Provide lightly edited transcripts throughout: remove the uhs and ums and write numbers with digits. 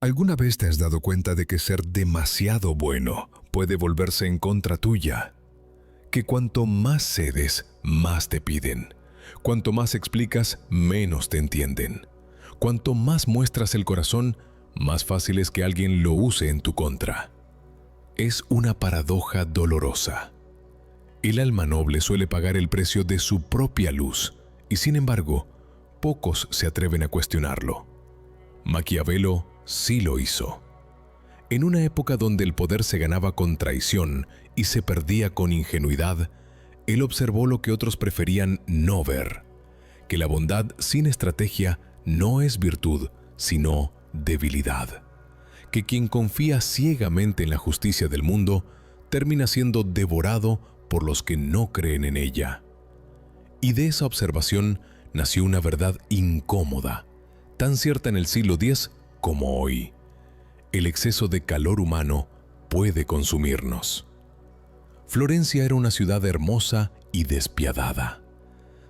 ¿Alguna vez te has dado cuenta de que ser demasiado bueno puede volverse en contra tuya? Que cuanto más cedes, más te piden. Cuanto más explicas, menos te entienden. Cuanto más muestras el corazón, más fácil es que alguien lo use en tu contra. Es una paradoja dolorosa. El alma noble suele pagar el precio de su propia luz, y sin embargo, pocos se atreven a cuestionarlo. Maquiavelo sí lo hizo. En una época donde el poder se ganaba con traición y se perdía con ingenuidad, él observó lo que otros preferían no ver: que la bondad sin estrategia no es virtud, sino debilidad. Que quien confía ciegamente en la justicia del mundo termina siendo devorado por los que no creen en ella. Y de esa observación nació una verdad incómoda, tan cierta en el siglo X como hoy: el exceso de calor humano puede consumirnos. Florencia era una ciudad hermosa y despiadada.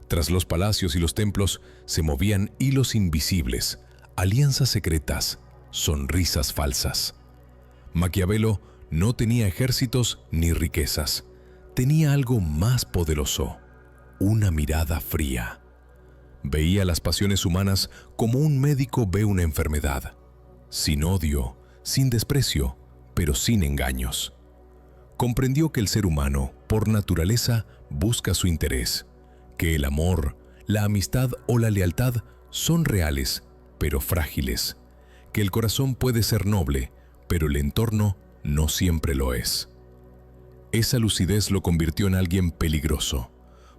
Tras los palacios y los templos se movían hilos invisibles, alianzas secretas, sonrisas falsas. Maquiavelo no tenía ejércitos ni riquezas. Tenía algo más poderoso: una mirada fría. Veía las pasiones humanas como un médico ve una enfermedad, sin odio, sin desprecio, pero sin engaños. Comprendió que el ser humano, por naturaleza, busca su interés, que el amor, la amistad o la lealtad son reales, pero frágiles, que el corazón puede ser noble, pero el entorno no siempre lo es. Esa lucidez lo convirtió en alguien peligroso,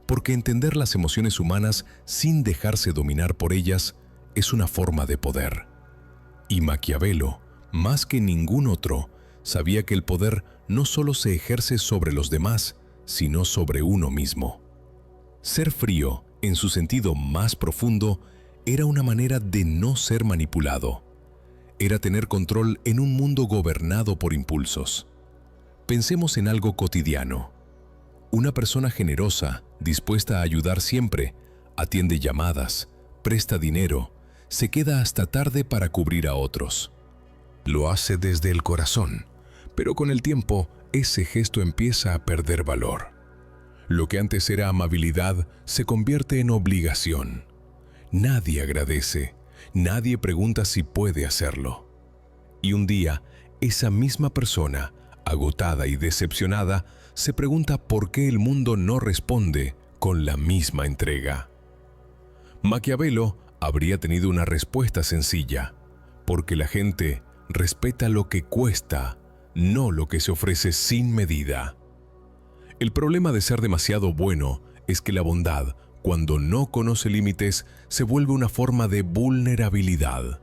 porque entender las emociones humanas sin dejarse dominar por ellas es una forma de poder. Y Maquiavelo, más que ningún otro, sabía que el poder no solo se ejerce sobre los demás, sino sobre uno mismo. Ser frío, en su sentido más profundo, era una manera de no ser manipulado. Era tener control en un mundo gobernado por impulsos. Pensemos en algo cotidiano. Una persona generosa, dispuesta a ayudar siempre, atiende llamadas, presta dinero, se queda hasta tarde para cubrir a otros. Lo hace desde el corazón, pero con el tiempo ese gesto empieza a perder valor. Lo que antes era amabilidad se convierte en obligación. Nadie agradece, nadie pregunta si puede hacerlo. Y un día, esa misma persona, agotada y decepcionada, se pregunta por qué el mundo no responde con la misma entrega. Maquiavelo habría tenido una respuesta sencilla: porque la gente respeta lo que cuesta, no lo que se ofrece sin medida. El problema de ser demasiado bueno es que la bondad, cuando no conoce límites, se vuelve una forma de vulnerabilidad.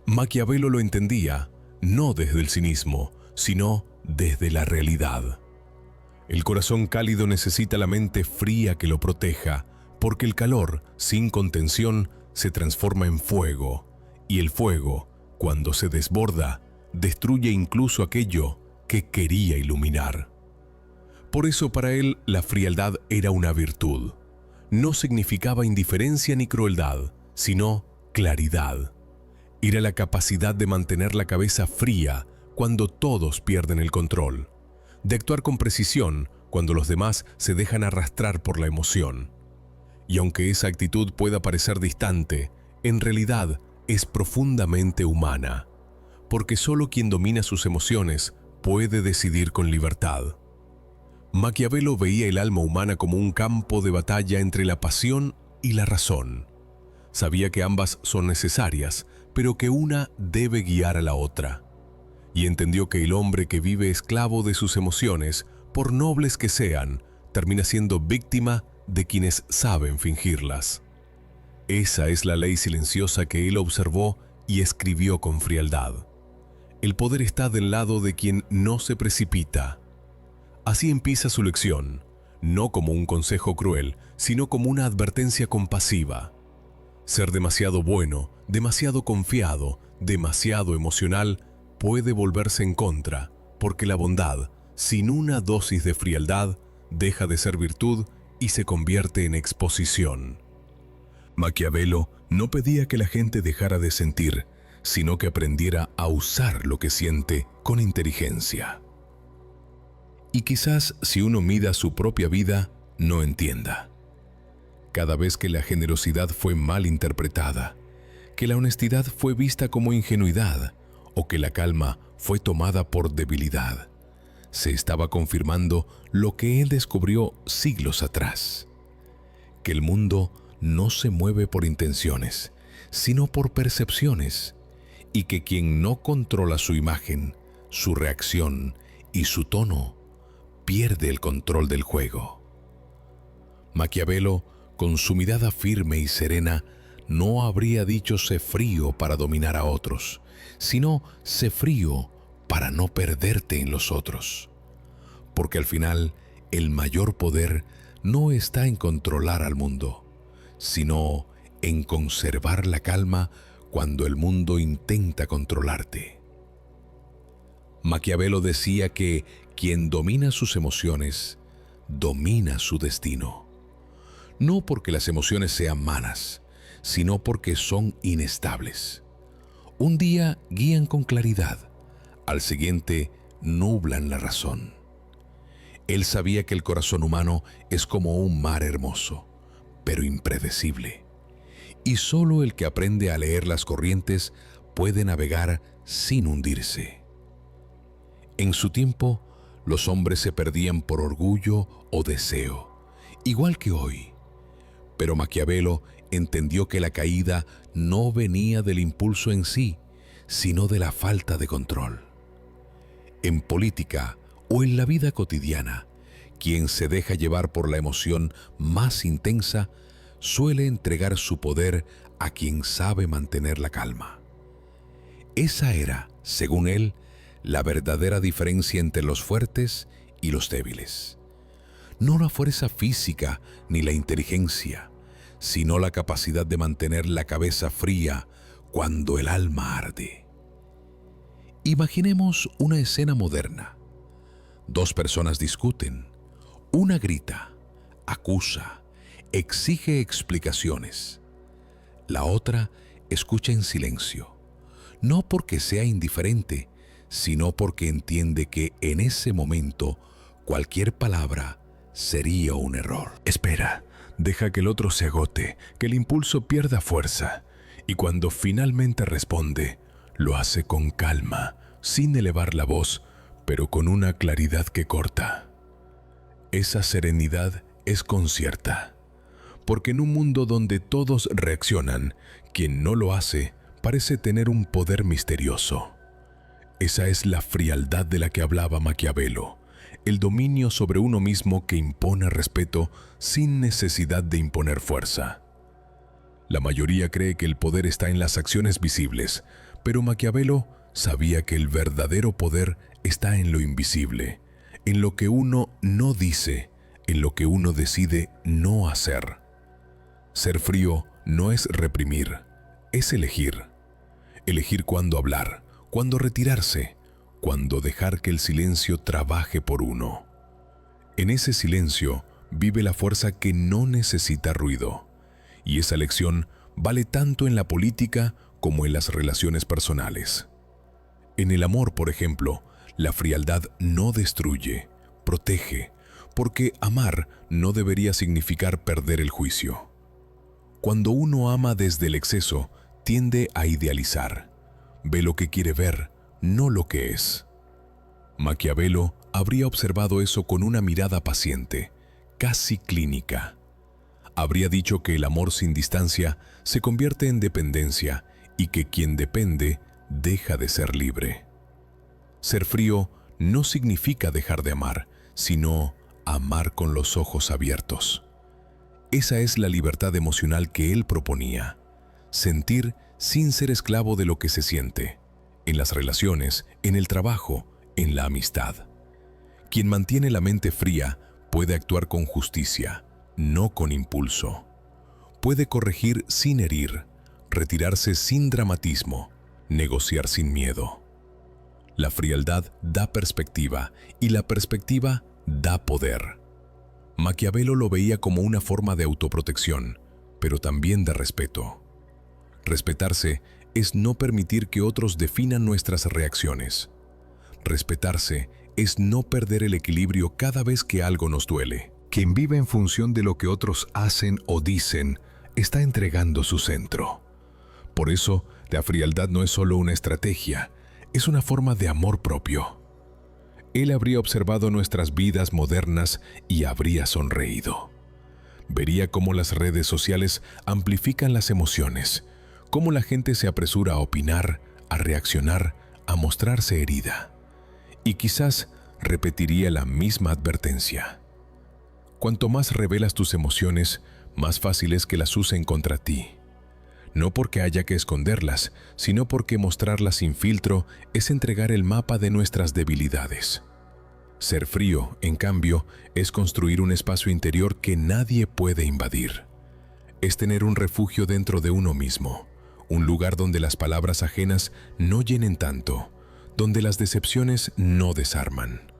Maquiavelo lo entendía, no desde el cinismo, sino desde la realidad. El corazón cálido necesita la mente fría que lo proteja, porque el calor, sin contención, se transforma en fuego, y el fuego, cuando se desborda, destruye incluso aquello que quería iluminar. Por eso para él la frialdad era una virtud. No significaba indiferencia ni crueldad, sino claridad. Era la capacidad de mantener la cabeza fría cuando todos pierden el control, de actuar con precisión cuando los demás se dejan arrastrar por la emoción. Y aunque esa actitud pueda parecer distante, en realidad es profundamente humana, porque solo quien domina sus emociones puede decidir con libertad. Maquiavelo veía el alma humana como un campo de batalla entre la pasión y la razón. Sabía que ambas son necesarias, pero que una debe guiar a la otra. Y entendió que el hombre que vive esclavo de sus emociones, por nobles que sean, termina siendo víctima de quienes saben fingirlas. Esa es la ley silenciosa que él observó y escribió con frialdad. El poder está del lado de quien no se precipita. Así empieza su lección, no como un consejo cruel, sino como una advertencia compasiva. Ser demasiado bueno, demasiado confiado, demasiado emocional, puede volverse en contra, porque la bondad, sin una dosis de frialdad, deja de ser virtud y se convierte en exposición. Maquiavelo no pedía que la gente dejara de sentir, sino que aprendiera a usar lo que siente con inteligencia. Y quizás si uno mida su propia vida, no entienda. Cada vez que la generosidad fue mal interpretada, que la honestidad fue vista como ingenuidad o que la calma fue tomada por debilidad, se estaba confirmando lo que él descubrió siglos atrás: que el mundo no se mueve por intenciones, sino por percepciones, y que quien no controla su imagen, su reacción y su tono, pierde el control del juego. Maquiavelo, con su mirada firme y serena, no habría dicho sé frío para dominar a otros, sino sé frío para no perderte en los otros. Porque al final, el mayor poder no está en controlar al mundo, sino en conservar la calma cuando el mundo intenta controlarte. Maquiavelo decía que quien domina sus emociones, domina su destino. No porque las emociones sean malas, sino porque son inestables. Un día guían con claridad, al siguiente nublan la razón. Él sabía que el corazón humano es como un mar hermoso, pero impredecible. Y solo el que aprende a leer las corrientes puede navegar sin hundirse. En su tiempo, los hombres se perdían por orgullo o deseo, igual que hoy. Pero Maquiavelo entendió que la caída no venía del impulso en sí, sino de la falta de control. En política o en la vida cotidiana, quien se deja llevar por la emoción más intensa suele entregar su poder a quien sabe mantener la calma. Esa era, según él, la verdadera diferencia entre los fuertes y los débiles. No la fuerza física ni la inteligencia, sino la capacidad de mantener la cabeza fría cuando el alma arde. Imaginemos una escena moderna. Dos personas discuten. Una grita, acusa, exige explicaciones. La otra escucha en silencio, no porque sea indiferente, sino porque entiende que en ese momento cualquier palabra sería un error. Espera, deja que el otro se agote, que el impulso pierda fuerza, y cuando finalmente responde, lo hace con calma, sin elevar la voz, pero con una claridad que corta. Esa serenidad es concierta, porque en un mundo donde todos reaccionan, quien no lo hace parece tener un poder misterioso. Esa es la frialdad de la que hablaba Maquiavelo, el dominio sobre uno mismo que impone respeto sin necesidad de imponer fuerza. La mayoría cree que el poder está en las acciones visibles, pero Maquiavelo sabía que el verdadero poder está en lo invisible, en lo que uno no dice, en lo que uno decide no hacer. Ser frío no es reprimir, es elegir. Elegir cuándo hablar, cuándo retirarse, cuándo dejar que el silencio trabaje por uno. En ese silencio vive la fuerza que no necesita ruido, y esa lección vale tanto en la política como en las relaciones personales. En el amor, por ejemplo, la frialdad no destruye, protege, porque amar no debería significar perder el juicio. Cuando uno ama desde el exceso, tiende a idealizar. Ve lo que quiere ver, no lo que es. Maquiavelo habría observado eso con una mirada paciente, casi clínica. Habría dicho que el amor sin distancia se convierte en dependencia y que quien depende deja de ser libre. Ser frío no significa dejar de amar, sino amar con los ojos abiertos. Esa es la libertad emocional que él proponía. Sentir sin ser esclavo de lo que se siente, en las relaciones, en el trabajo, en la amistad. Quien mantiene la mente fría puede actuar con justicia, no con impulso. Puede corregir sin herir, retirarse sin dramatismo, negociar sin miedo. La frialdad da perspectiva y la perspectiva da poder. Maquiavelo lo veía como una forma de autoprotección, pero también de respeto. Respetarse es no permitir que otros definan nuestras reacciones. Respetarse es no perder el equilibrio cada vez que algo nos duele. Quien vive en función de lo que otros hacen o dicen, está entregando su centro. Por eso, la frialdad no es solo una estrategia, es una forma de amor propio. Él habría observado nuestras vidas modernas y habría sonreído. Vería cómo las redes sociales amplifican las emociones, cómo la gente se apresura a opinar, a reaccionar, a mostrarse herida. Y quizás repetiría la misma advertencia. Cuanto más revelas tus emociones, más fácil es que las usen contra ti. No porque haya que esconderlas, sino porque mostrarlas sin filtro es entregar el mapa de nuestras debilidades. Ser frío, en cambio, es construir un espacio interior que nadie puede invadir. Es tener un refugio dentro de uno mismo, un lugar donde las palabras ajenas no llenen tanto, donde las decepciones no desarman.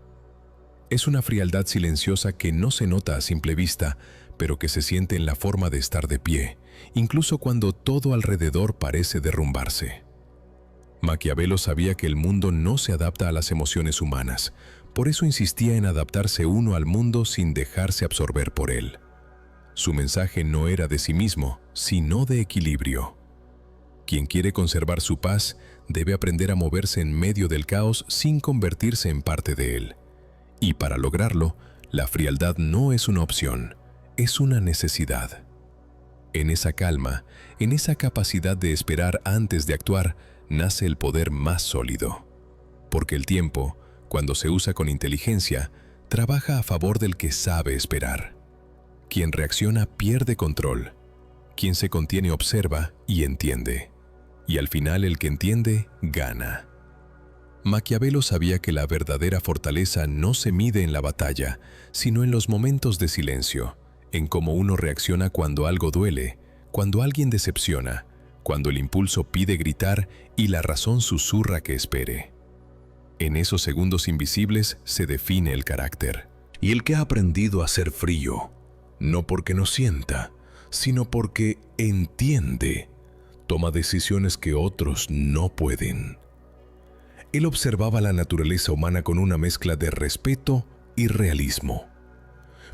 Es una frialdad silenciosa que no se nota a simple vista, pero que se siente en la forma de estar de pie, incluso cuando todo alrededor parece derrumbarse. Maquiavelo sabía que el mundo no se adapta a las emociones humanas, por eso insistía en adaptarse uno al mundo sin dejarse absorber por él. Su mensaje no era de sí mismo, sino de equilibrio. Quien quiere conservar su paz debe aprender a moverse en medio del caos sin convertirse en parte de él. Y para lograrlo, la frialdad no es una opción, es una necesidad. En esa calma, en esa capacidad de esperar antes de actuar, nace el poder más sólido. Porque el tiempo, cuando se usa con inteligencia, trabaja a favor del que sabe esperar. Quien reacciona pierde control. Quien se contiene observa y entiende. Y al final el que entiende, gana. Maquiavelo sabía que la verdadera fortaleza no se mide en la batalla, sino en los momentos de silencio, en cómo uno reacciona cuando algo duele, cuando alguien decepciona, cuando el impulso pide gritar y la razón susurra que espere. En esos segundos invisibles se define el carácter. Y el que ha aprendido a ser frío, no porque no sienta, sino porque entiende, toma decisiones que otros no pueden. Él observaba la naturaleza humana con una mezcla de respeto y realismo.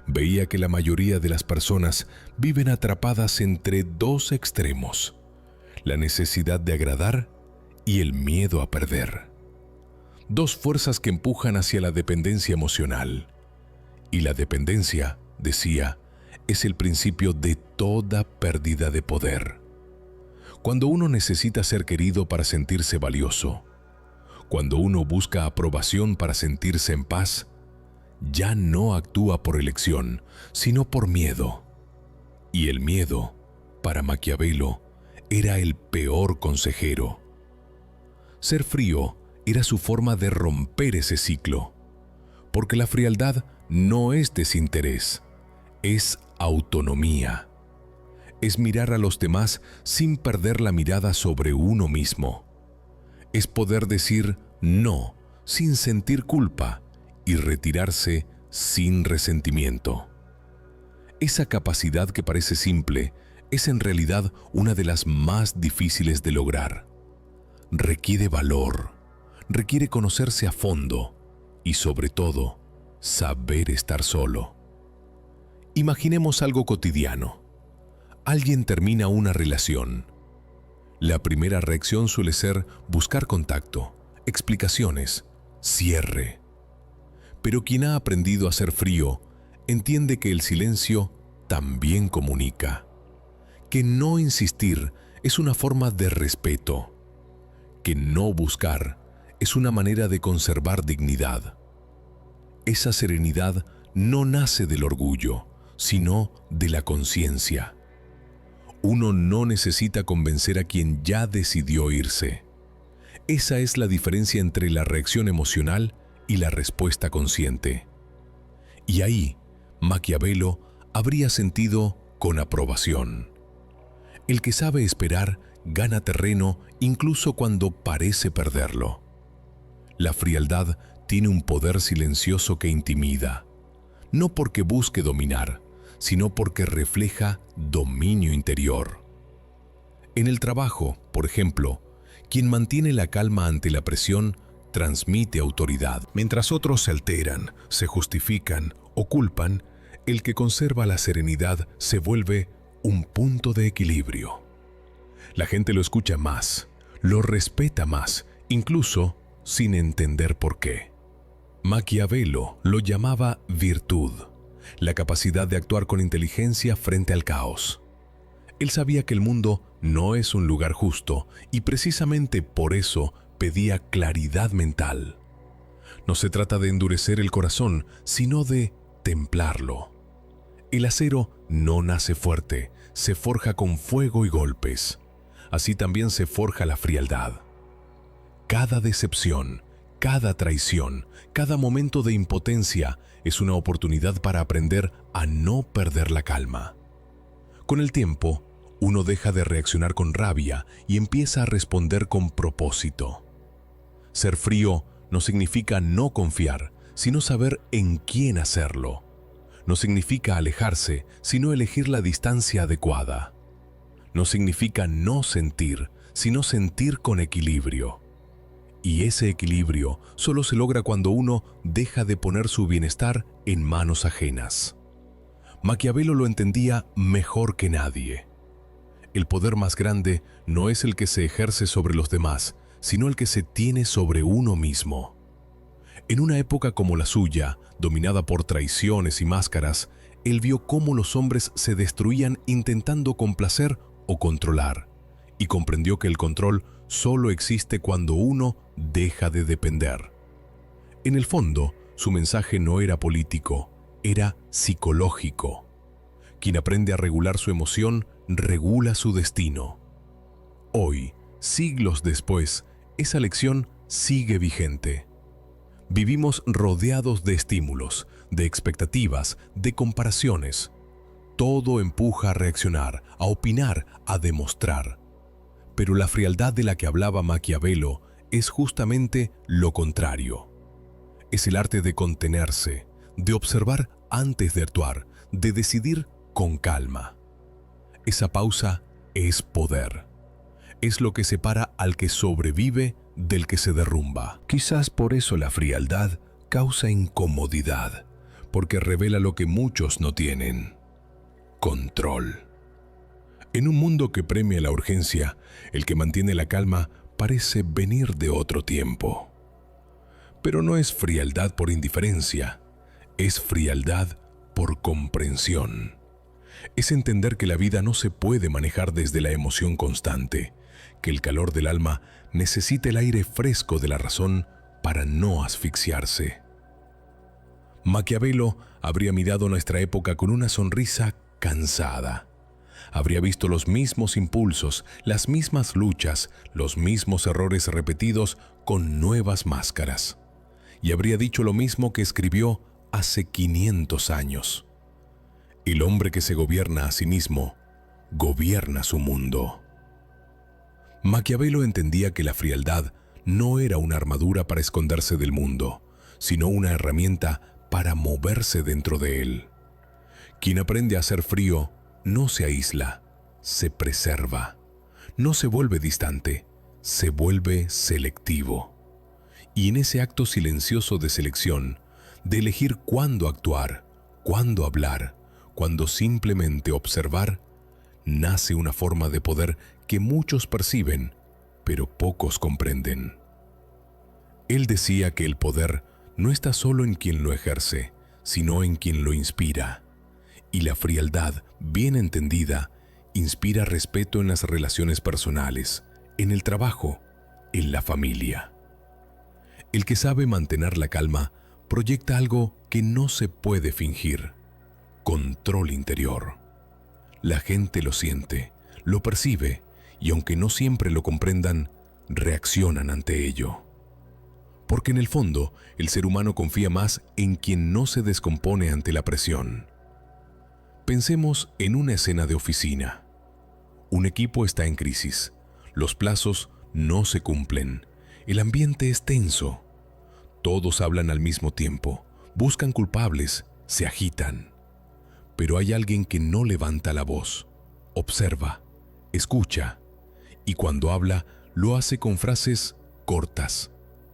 Veía que la mayoría de las personas viven atrapadas entre dos extremos: la necesidad de agradar y el miedo a perder. Dos fuerzas que empujan hacia la dependencia emocional. Y la dependencia, decía, es el principio de toda pérdida de poder. Cuando uno necesita ser querido para sentirse valioso, cuando uno busca aprobación para sentirse en paz, ya no actúa por elección, sino por miedo. Y el miedo, para Maquiavelo, era el peor consejero. Ser frío era su forma de romper ese ciclo, porque la frialdad no es desinterés, es autonomía. Es mirar a los demás sin perder la mirada sobre uno mismo. Es poder decir no sin sentir culpa y retirarse sin resentimiento. Esa capacidad que parece simple es en realidad una de las más difíciles de lograr. Requiere valor, requiere conocerse a fondo y, sobre todo, saber estar solo. Imaginemos algo cotidiano. Alguien termina una relación. La primera reacción suele ser buscar contacto, explicaciones, cierre. Pero quien ha aprendido a ser frío entiende que el silencio también comunica, que no insistir es una forma de respeto, que no buscar es una manera de conservar dignidad. Esa serenidad no nace del orgullo, sino de la conciencia. Uno no necesita convencer a quien ya decidió irse. Esa es la diferencia entre la reacción emocional y la respuesta consciente. Y ahí, Maquiavelo habría sentido con aprobación. El que sabe esperar gana terreno incluso cuando parece perderlo. La frialdad tiene un poder silencioso que intimida, no porque busque dominar, sino porque refleja dominio interior. En el trabajo, por ejemplo, Quien mantiene la calma ante la presión transmite autoridad. Mientras otros se alteran, se justifican o culpan, el que conserva la serenidad se vuelve un punto de equilibrio. La gente lo escucha más, lo respeta más, incluso sin entender por qué. Maquiavelo lo llamaba virtud, la capacidad de actuar con inteligencia frente al caos. Él sabía que el mundo no es un lugar justo y precisamente por eso pedía claridad mental. No se trata de endurecer el corazón, sino de templarlo. El acero no nace fuerte, se forja con fuego y golpes. Así también se forja la frialdad. Cada decepción, cada traición, cada momento de impotencia es una oportunidad para aprender a no perder la calma. Con el tiempo, uno deja de reaccionar con rabia y empieza a responder con propósito. Ser frío no significa no confiar, sino saber en quién hacerlo. No significa alejarse, sino elegir la distancia adecuada. No significa no sentir, sino sentir con equilibrio. Y ese equilibrio solo se logra cuando uno deja de poner su bienestar en manos ajenas. Maquiavelo lo entendía mejor que nadie. El poder más grande no es el que se ejerce sobre los demás, sino el que se tiene sobre uno mismo. En una época como la suya, dominada por traiciones y máscaras, él vio cómo los hombres se destruían intentando complacer o controlar, y comprendió que el control solo existe cuando uno deja de depender. En el fondo, su mensaje no era político, era psicológico. Quien aprende a regular su emoción, regula su destino. Hoy, siglos después, esa lección sigue vigente. Vivimos rodeados de estímulos, de expectativas, de comparaciones. Todo empuja a reaccionar, a opinar, a demostrar. Pero la frialdad de la que hablaba Maquiavelo es justamente lo contrario. Es el arte de contenerse, de observar antes de actuar, de decidir con calma. Esa pausa es poder. Es lo que separa al que sobrevive del que se derrumba. Quizás por eso la frialdad causa incomodidad, porque revela lo que muchos no tienen: control. En un mundo que premia la urgencia, el que mantiene la calma parece venir de otro tiempo. Pero no es frialdad por indiferencia, es frialdad por comprensión. Es entender que la vida no se puede manejar desde la emoción constante, que el calor del alma necesita el aire fresco de la razón para no asfixiarse. Maquiavelo habría mirado nuestra época con una sonrisa cansada. Habría visto los mismos impulsos, las mismas luchas, los mismos errores repetidos con nuevas máscaras. Y habría dicho lo mismo que escribió hace 500 años. El hombre que se gobierna a sí mismo, gobierna su mundo. Maquiavelo entendía que la frialdad no era una armadura para esconderse del mundo, sino una herramienta para moverse dentro de él. Quien aprende a ser frío no se aísla, se preserva. No se vuelve distante, se vuelve selectivo. Y en ese acto silencioso de selección, de elegir cuándo actuar, cuándo hablar, cuándo simplemente observar, nace una forma de poder que muchos perciben, pero pocos comprenden. Él decía que el poder no está solo en quien lo ejerce, sino en quien lo inspira. Y la frialdad, bien entendida, inspira respeto en las relaciones personales, en el trabajo, en la familia. El que sabe mantener la calma proyecta algo que no se puede fingir: control interior. La gente lo siente, lo percibe, y aunque no siempre lo comprendan, reaccionan ante ello. Porque en el fondo, el ser humano confía más en quien no se descompone ante la presión. Pensemos en una escena de oficina. Un equipo está en crisis, los plazos no se cumplen, el ambiente es tenso. Todos hablan al mismo tiempo, buscan culpables, se agitan. Pero hay alguien que no levanta la voz, observa, escucha, y cuando habla, lo hace con frases cortas,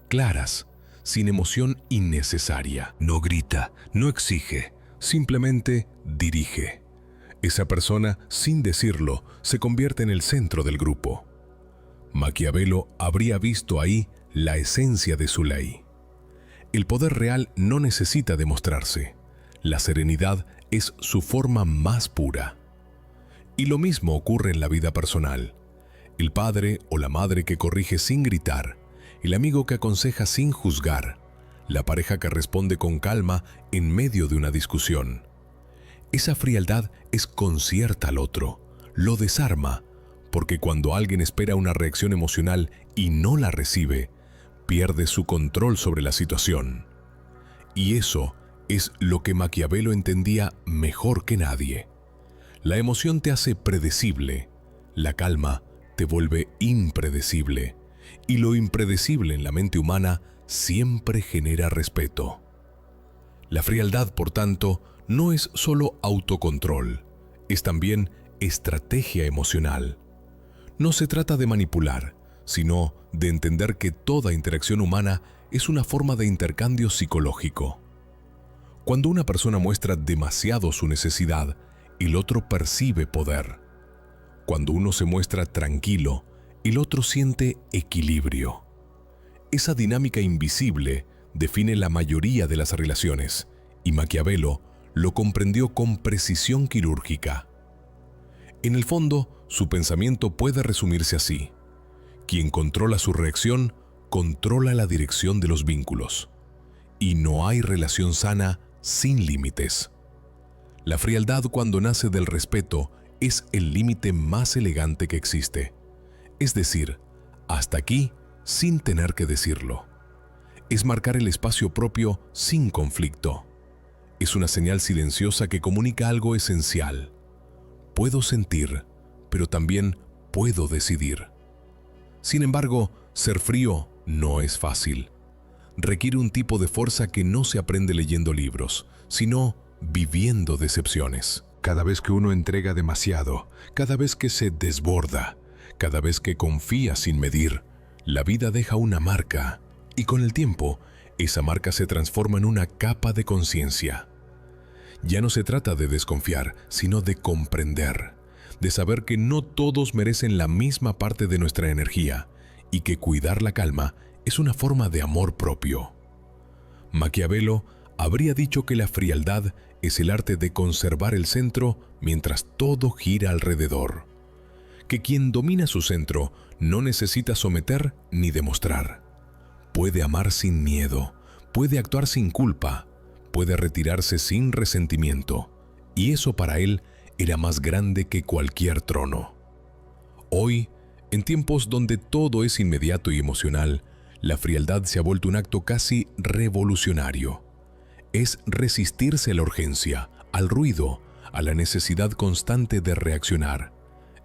claras, sin emoción innecesaria. No grita, no exige, simplemente dirige. Esa persona, sin decirlo, se convierte en el centro del grupo. Maquiavelo habría visto ahí la esencia de su ley. El poder real no necesita demostrarse. La serenidad es su forma más pura. Y lo mismo ocurre en la vida personal. El padre o la madre que corrige sin gritar, el amigo que aconseja sin juzgar, la pareja que responde con calma en medio de una discusión. Esa frialdad desconcierta al otro, lo desarma, porque cuando alguien espera una reacción emocional y no la recibe, pierde su control sobre la situación. Y eso es lo que Maquiavelo entendía mejor que nadie. La emoción te hace predecible, la calma te vuelve impredecible, y lo impredecible en la mente humana siempre genera respeto. La frialdad, por tanto, no es solo autocontrol, es también estrategia emocional. No se trata de manipular, sino de entender que toda interacción humana es una forma de intercambio psicológico. Cuando una persona muestra demasiado su necesidad, el otro percibe poder. Cuando uno se muestra tranquilo, el otro siente equilibrio. Esa dinámica invisible define la mayoría de las relaciones, y Maquiavelo lo comprendió con precisión quirúrgica. En el fondo, su pensamiento puede resumirse así: quien controla su reacción, controla la dirección de los vínculos. Y no hay relación sana sin límites. La frialdad, cuando nace del respeto, es el límite más elegante que existe. Es decir, hasta aquí sin tener que decirlo. Es marcar el espacio propio sin conflicto. Es una señal silenciosa que comunica algo esencial. Puedo sentir, pero también puedo decidir. Sin embargo, ser frío no es fácil. Requiere un tipo de fuerza que no se aprende leyendo libros, sino viviendo decepciones. Cada vez que uno entrega demasiado, cada vez que se desborda, cada vez que confía sin medir, la vida deja una marca, y con el tiempo, esa marca se transforma en una capa de conciencia. Ya no se trata de desconfiar, sino de comprender, de saber que no todos merecen la misma parte de nuestra energía, y que cuidar la calma es una forma de amor propio. Maquiavelo habría dicho que la frialdad es el arte de conservar el centro mientras todo gira alrededor. Que quien domina su centro no necesita someter ni demostrar. Puede amar sin miedo, puede actuar sin culpa, puede retirarse sin resentimiento, y eso para él era más grande que cualquier trono. Hoy, en tiempos donde todo es inmediato y emocional, la frialdad se ha vuelto un acto casi revolucionario. Es resistirse a la urgencia, al ruido, a la necesidad constante de reaccionar.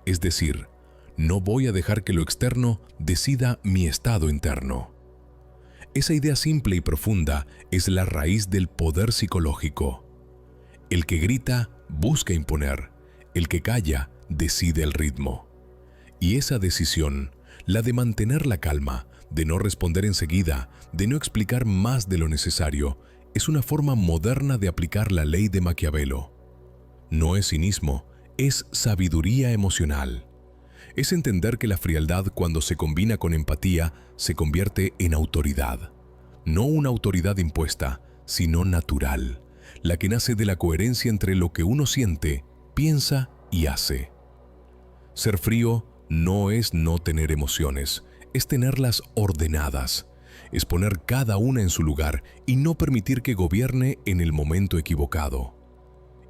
Es decir, no voy a dejar que lo externo decida mi estado interno. Esa idea simple y profunda es la raíz del poder psicológico. El que grita busca imponer, el que calla decide el ritmo. Y esa decisión, la de mantener la calma, de no responder enseguida, de no explicar más de lo necesario, es una forma moderna de aplicar la ley de Maquiavelo. No es cinismo, es sabiduría emocional. Es entender que la frialdad, cuando se combina con empatía, se convierte en autoridad. No una autoridad impuesta, sino natural, la que nace de la coherencia entre lo que uno siente, piensa y hace. Ser frío no es no tener emociones, es tenerlas ordenadas, es poner cada una en su lugar y no permitir que gobierne en el momento equivocado.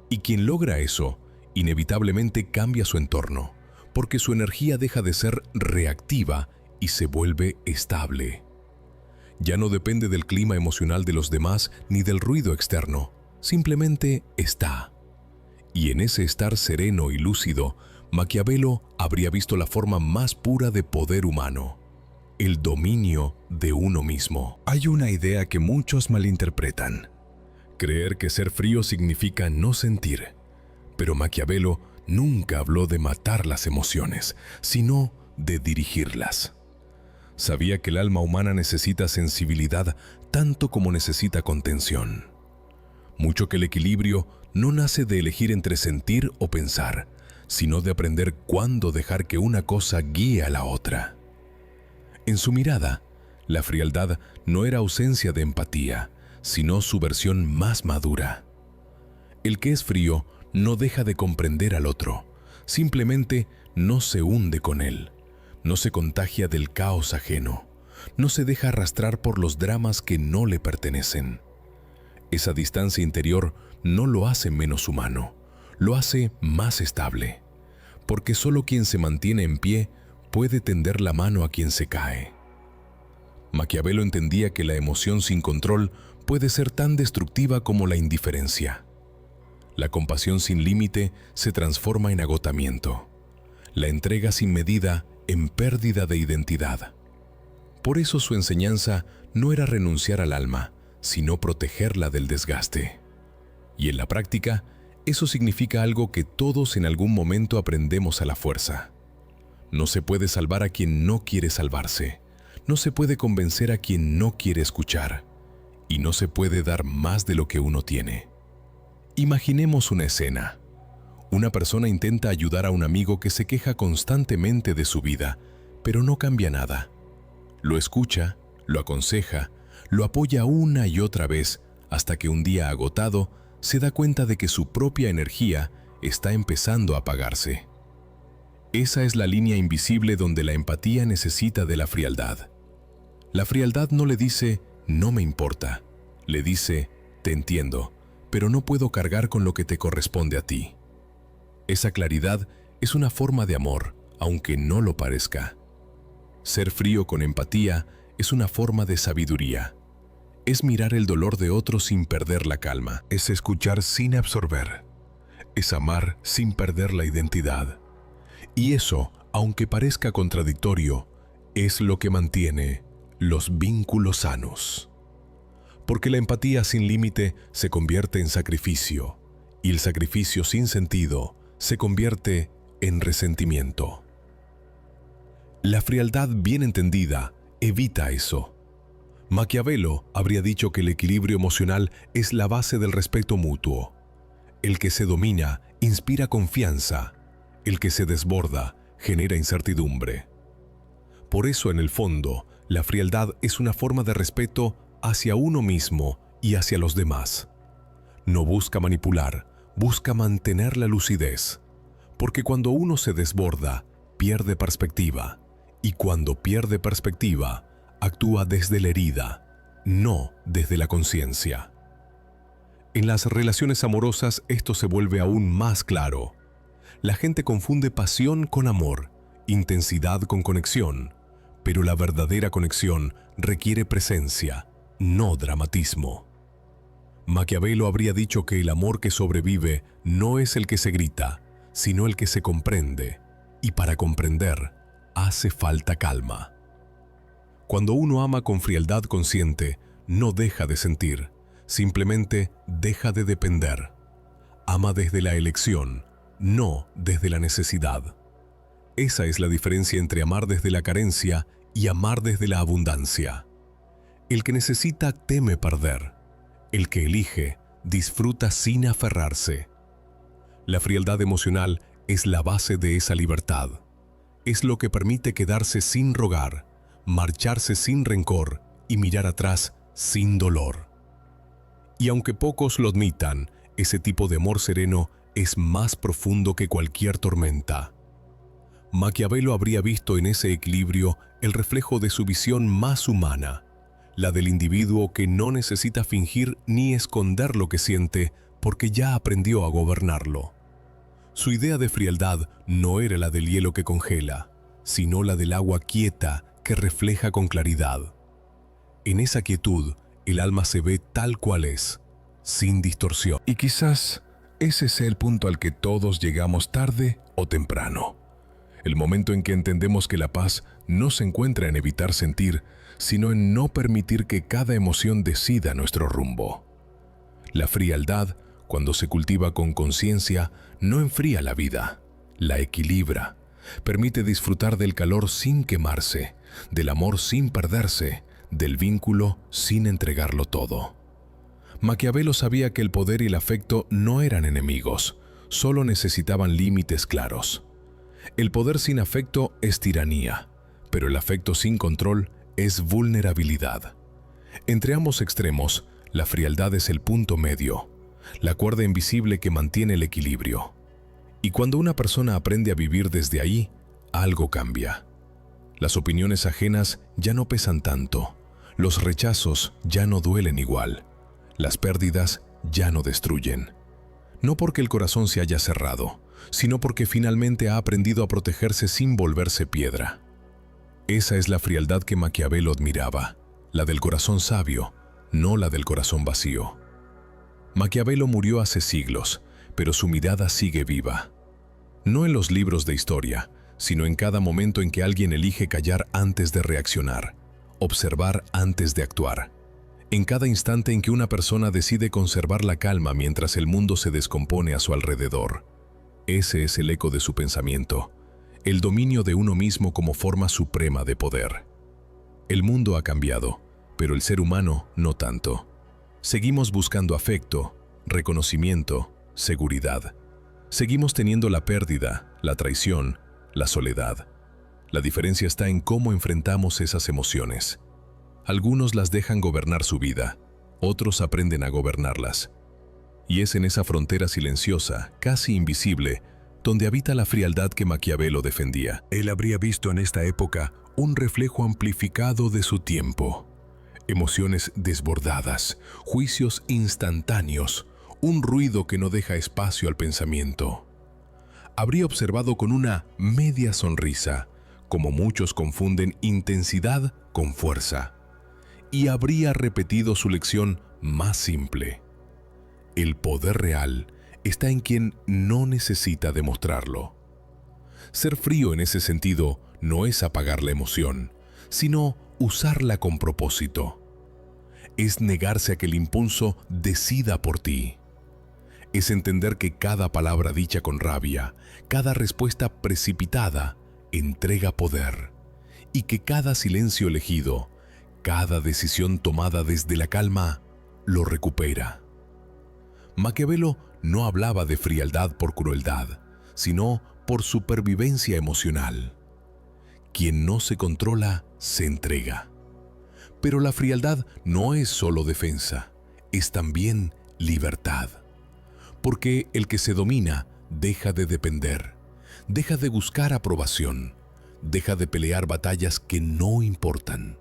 Y quien logra eso, inevitablemente cambia su entorno, porque su energía deja de ser reactiva y se vuelve estable. Ya no depende del clima emocional de los demás ni del ruido externo, simplemente está. Y en ese estar sereno y lúcido, Maquiavelo habría visto la forma más pura de poder humano: el dominio de uno mismo. Hay una idea que muchos malinterpretan: creer que ser frío significa no sentir. Pero Maquiavelo nunca habló de matar las emociones, sino de dirigirlas. Sabía que el alma humana necesita sensibilidad tanto como necesita contención. Mucho que el equilibrio no nace de elegir entre sentir o pensar, sino de aprender cuándo dejar que una cosa guíe a la otra. En su mirada, la frialdad no era ausencia de empatía, sino su versión más madura. El que es frío no deja de comprender al otro, simplemente no se hunde con él, no se contagia del caos ajeno, no se deja arrastrar por los dramas que no le pertenecen. Esa distancia interior no lo hace menos humano, lo hace más estable, porque solo quien se mantiene en pie puede tender la mano a quien se cae. Maquiavelo entendía que la emoción sin control puede ser tan destructiva como la indiferencia. La compasión sin límite se transforma en agotamiento, la entrega sin medida en pérdida de identidad. Por eso su enseñanza no era renunciar al alma, sino protegerla del desgaste. Y en la práctica, eso significa algo que todos en algún momento aprendemos a la fuerza. No se puede salvar a quien no quiere salvarse, no se puede convencer a quien no quiere escuchar, y no se puede dar más de lo que uno tiene. Imaginemos una escena. Una persona intenta ayudar a un amigo que se queja constantemente de su vida, pero no cambia nada. Lo escucha, lo aconseja, lo apoya una y otra vez, hasta que un día agotado, se da cuenta de que su propia energía está empezando a apagarse. Esa es la línea invisible donde la empatía necesita de la frialdad. La frialdad no le dice, no me importa, le dice, te entiendo, pero no puedo cargar con lo que te corresponde a ti. Esa claridad es una forma de amor, aunque no lo parezca. Ser frío con empatía es una forma de sabiduría. Es mirar el dolor de otro sin perder la calma. Es escuchar sin absorber. Es amar sin perder la identidad. Y eso, aunque parezca contradictorio, es lo que mantiene los vínculos sanos. Porque la empatía sin límite se convierte en sacrificio, y el sacrificio sin sentido se convierte en resentimiento. La frialdad bien entendida evita eso. Maquiavelo habría dicho que el equilibrio emocional es la base del respeto mutuo. El que se domina inspira confianza, el que se desborda genera incertidumbre. Por eso, en el fondo, la frialdad es una forma de respeto hacia uno mismo y hacia los demás. No busca manipular, busca mantener la lucidez, porque cuando uno se desborda, pierde perspectiva, y cuando pierde perspectiva, actúa desde la herida, no desde la conciencia. En las relaciones amorosas esto se vuelve aún más claro. La gente confunde pasión con amor, intensidad con conexión, pero la verdadera conexión requiere presencia, no dramatismo. Maquiavelo habría dicho que el amor que sobrevive no es el que se grita, sino el que se comprende, y para comprender hace falta calma. Cuando uno ama con frialdad consciente, no deja de sentir, simplemente deja de depender. Ama desde la elección, no desde la necesidad. Esa es la diferencia entre amar desde la carencia y amar desde la abundancia. El que necesita teme perder. El que elige disfruta sin aferrarse. La frialdad emocional es la base de esa libertad. Es lo que permite quedarse sin rogar, marcharse sin rencor y mirar atrás sin dolor. Y aunque pocos lo admitan, ese tipo de amor sereno es más profundo que cualquier tormenta. Maquiavelo habría visto en ese equilibrio el reflejo de su visión más humana, la del individuo que no necesita fingir ni esconder lo que siente porque ya aprendió a gobernarlo. Su idea de frialdad no era la del hielo que congela, sino la del agua quieta que refleja con claridad. En esa quietud, el alma se ve tal cual es, sin distorsión. Y quizás ese sea el punto al que todos llegamos tarde o temprano. El momento en que entendemos que la paz no se encuentra en evitar sentir, sino en no permitir que cada emoción decida nuestro rumbo. La frialdad, cuando se cultiva con conciencia, no enfría la vida, la equilibra. Permite disfrutar del calor sin quemarse, del amor sin perderse, del vínculo sin entregarlo todo. Maquiavelo sabía que el poder y el afecto no eran enemigos, solo necesitaban límites claros. El poder sin afecto es tiranía, pero el afecto sin control es vulnerabilidad. Entre ambos extremos, la frialdad es el punto medio, la cuerda invisible que mantiene el equilibrio. Y cuando una persona aprende a vivir desde ahí, algo cambia. Las opiniones ajenas ya no pesan tanto, los rechazos ya no duelen igual, las pérdidas ya no destruyen. No porque el corazón se haya cerrado, sino porque finalmente ha aprendido a protegerse sin volverse piedra. Esa es la frialdad que Maquiavelo admiraba, la del corazón sabio, no la del corazón vacío. Maquiavelo murió hace siglos, pero su mirada sigue viva. No en los libros de historia, sino en cada momento en que alguien elige callar antes de reaccionar, observar antes de actuar. En cada instante en que una persona decide conservar la calma mientras el mundo se descompone a su alrededor. Ese es el eco de su pensamiento, el dominio de uno mismo como forma suprema de poder. El mundo ha cambiado, pero el ser humano no tanto. Seguimos buscando afecto, reconocimiento, seguridad. Seguimos teniendo la pérdida, la traición, la soledad. La diferencia está en cómo enfrentamos esas emociones. Algunos las dejan gobernar su vida, otros aprenden a gobernarlas. Y es en esa frontera silenciosa, casi invisible, donde habita la frialdad que Maquiavelo defendía. Él habría visto en esta época un reflejo amplificado de su tiempo. Emociones desbordadas, juicios instantáneos, un ruido que no deja espacio al pensamiento. Habría observado con una media sonrisa, como muchos confunden intensidad con fuerza, y habría repetido su lección más simple. El poder real está en quien no necesita demostrarlo. Ser frío en ese sentido no es apagar la emoción, sino usarla con propósito. Es negarse a que el impulso decida por ti. Es entender que cada palabra dicha con rabia, cada respuesta precipitada, entrega poder, y que cada silencio elegido, cada decisión tomada desde la calma, lo recupera. Maquiavelo no hablaba de frialdad por crueldad, sino por supervivencia emocional. Quien no se controla, se entrega. Pero la frialdad no es solo defensa, es también libertad. Porque el que se domina deja de depender, deja de buscar aprobación, deja de pelear batallas que no importan.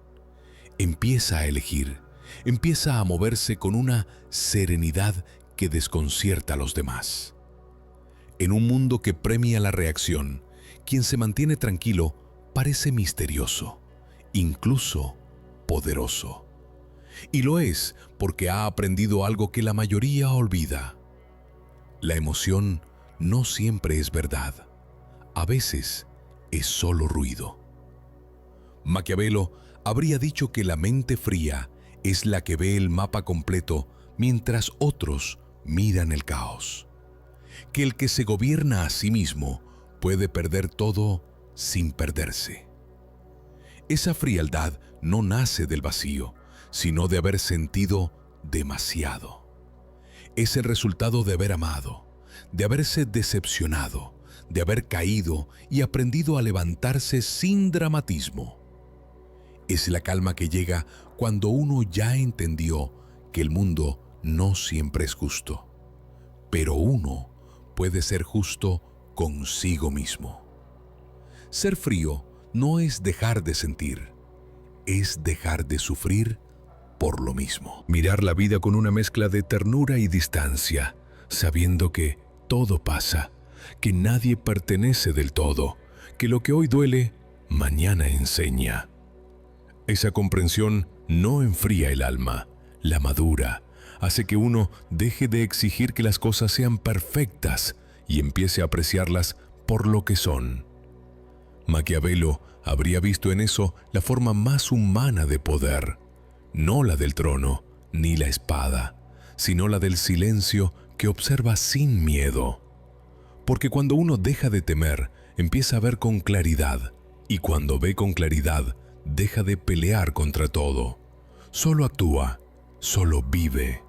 Empieza a elegir, empieza a moverse con una serenidad que desconcierta a los demás. En un mundo que premia la reacción, quien se mantiene tranquilo parece misterioso, incluso poderoso. Y lo es porque ha aprendido algo que la mayoría olvida. La emoción no siempre es verdad. A veces es solo ruido. Maquiavelo habría dicho que la mente fría es la que ve el mapa completo mientras otros miran el caos. Que el que se gobierna a sí mismo puede perder todo sin perderse. Esa frialdad no nace del vacío, sino de haber sentido demasiado. Es el resultado de haber amado, de haberse decepcionado, de haber caído y aprendido a levantarse sin dramatismo. Es la calma que llega cuando uno ya entendió que el mundo no siempre es justo, pero uno puede ser justo consigo mismo. Ser frío no es dejar de sentir, es dejar de sufrir por lo mismo. Mirar la vida con una mezcla de ternura y distancia, sabiendo que todo pasa, que nadie pertenece del todo, que lo que hoy duele, mañana enseña. Esa comprensión no enfría el alma, la madura, hace que uno deje de exigir que las cosas sean perfectas y empiece a apreciarlas por lo que son. Maquiavelo habría visto en eso la forma más humana de poder, no la del trono ni la espada, sino la del silencio que observa sin miedo. Porque cuando uno deja de temer, empieza a ver con claridad, y cuando ve con claridad, deja de pelear contra todo. Solo actúa, solo vive.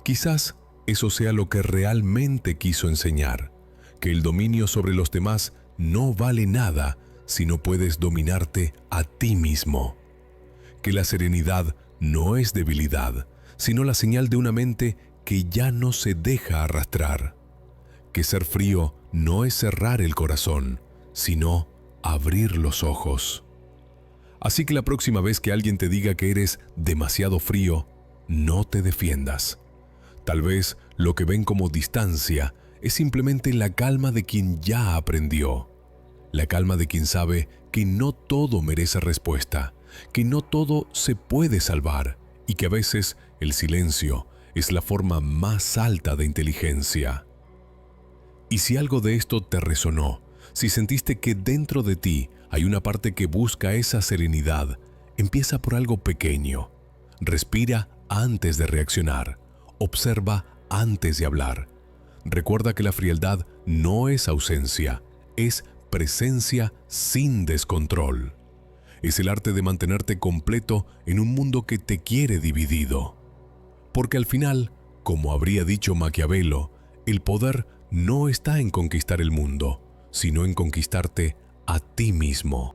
Quizás eso sea lo que realmente quiso enseñar, que el dominio sobre los demás no vale nada si no puedes dominarte a ti mismo. Que la serenidad no es debilidad, sino la señal de una mente que ya no se deja arrastrar. Que ser frío no es cerrar el corazón, sino abrir los ojos. Así que la próxima vez que alguien te diga que eres demasiado frío, no te defiendas. Tal vez lo que ven como distancia es simplemente la calma de quien ya aprendió. La calma de quien sabe que no todo merece respuesta, que no todo se puede salvar y que a veces el silencio es la forma más alta de inteligencia. Y si algo de esto te resonó, si sentiste que dentro de ti hay una parte que busca esa serenidad, empieza por algo pequeño. Respira antes de reaccionar. Observa antes de hablar. Recuerda que la frialdad no es ausencia, es presencia sin descontrol. Es el arte de mantenerte completo en un mundo que te quiere dividido. Porque al final, como habría dicho Maquiavelo, el poder no está en conquistar el mundo, sino en conquistarte a ti mismo.